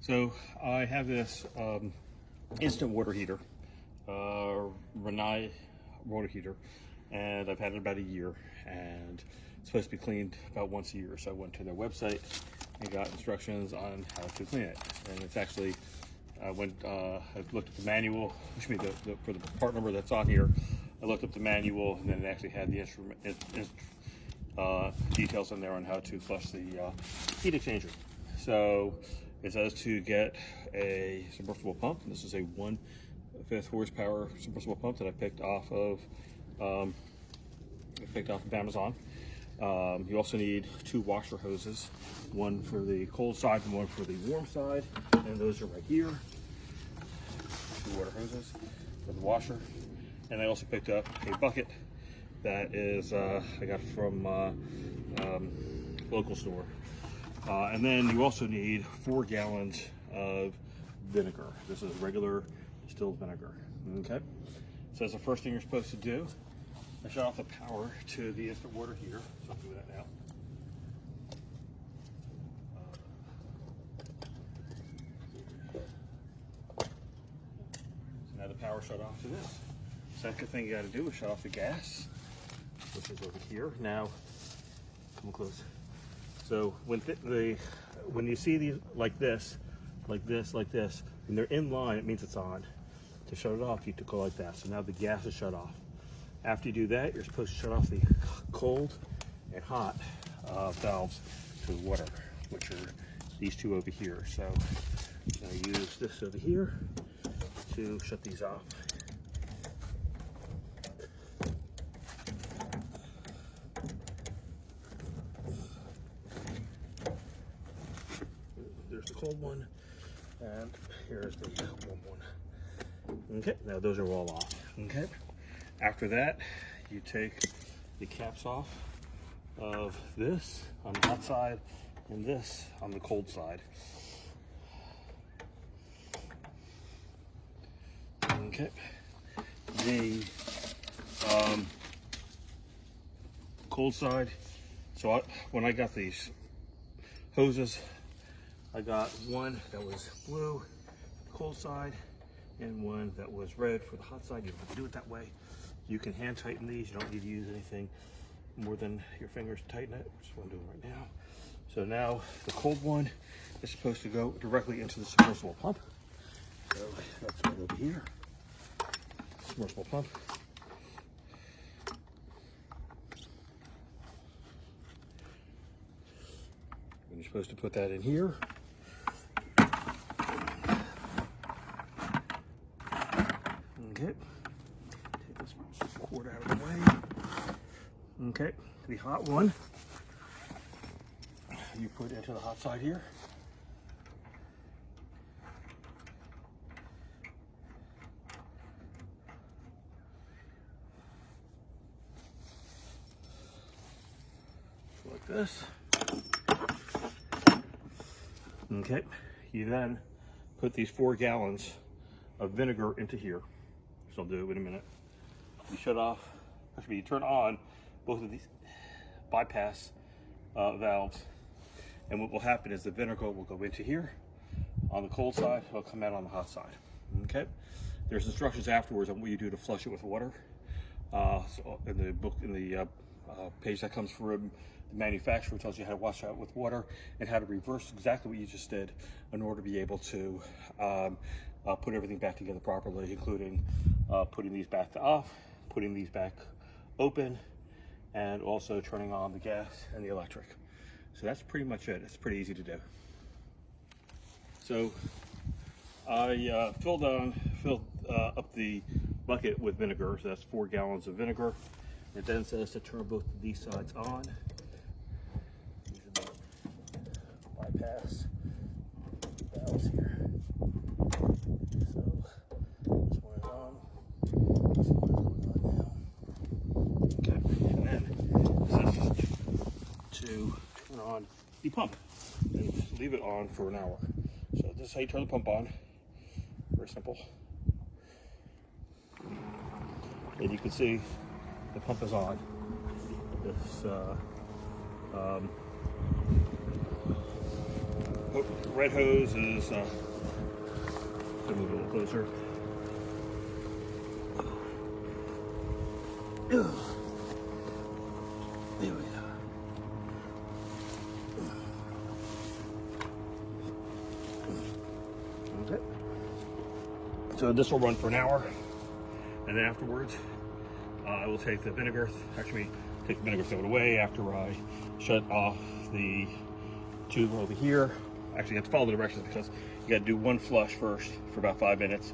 So I have this instant water heater, Renai water heater, and I've had it about a year, and it's supposed to be cleaned about once a year. So I went to their website and got instructions on how to clean it. And it's actually, I looked at the manual, for the part number that's on here. I looked up the manual, and then it actually had the details in there on how to flush the heat exchanger. So it says to get a submersible pump. This is a 1/5 horsepower submersible pump that I picked off of Amazon. You also need 2 washer hoses, one for the cold side and one for the warm side, and those are right here. 2 water hoses for the washer. And I also picked up a bucket that is I got from local store. And then you also need 4 gallons of vinegar. This is regular distilled vinegar. Okay. So that's the first thing you're supposed to do. I shut off the power to the instant water heater, so I'll do that now. So now the power shut off to this. Second thing you got to do is shut off the gas, which is over here. Now, come close. So when you see these like this, and they're in line, it means it's on. To shut it off, you have to go like that. So now the gas is shut off. After you do that, you're supposed to shut off the cold and hot valves to the water, which are these 2 over here. So I use this over here to shut these off. There's the cold one, and here's the warm one. Okay, now those are all off. Okay. After that, you take the caps off of this on the hot side and this on the cold side. Okay. The cold side, so when I got these hoses, I got one that was blue for the cold side and one that was red for the hot side. You don't have to do it that way. You can hand tighten these. You don't need to use anything more than your fingers to tighten it, which is what I'm doing right now. So now the cold one is supposed to go directly into the submersible pump. So that's right over here. Submersible pump. And you're supposed to put that in here. Okay. Take this cord out of the way. Okay. The hot one, you put into the hot side here. Like this. Okay. You then put these 4 gallons of vinegar into here. So I'll do it in a minute. You shut off, actually you turn on both of these bypass valves, and what will happen is the vinegar will go into here on the cold side, it'll come out on the hot side. Okay. There's instructions afterwards on what you do to flush it with water. So in the book, in the page that comes from the manufacturer, tells you how to wash out with water and how to reverse exactly what you just did in order to be able to put everything back together properly, including putting these back to off, putting these back open, and also turning on the gas and the electric. So that's pretty much it. It's pretty easy to do. So I filled up the bucket with vinegar. So that's 4 gallons of vinegar. It then says to turn both of these sides on. Using the bypass valves here. So this one is on. This one is going on now. Okay, and then this is to turn on the pump and just leave it on for an hour. So this is how you turn the pump on. Very simple. And you can see the pump is on. This red hose is, move a little closer. There we go. Okay. So this will run for an hour, and then afterwards, I will take the vinegar, actually take the vinegar, throw it away after I shut off the tube over here. Actually, you have to follow the directions because you got to do one flush first for about 5 minutes.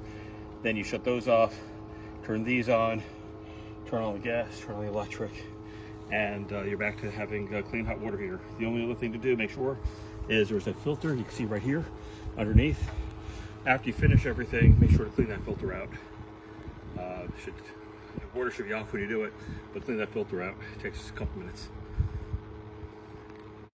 Then you shut those off, turn these on, turn on the gas, turn on the electric, and you're back to having clean hot water heater. The only other thing to do, make sure, is there's a filter you can see right here underneath. After you finish everything, make sure to clean that filter out. The water should be off when you do it, but clean that filter out. It takes a couple minutes.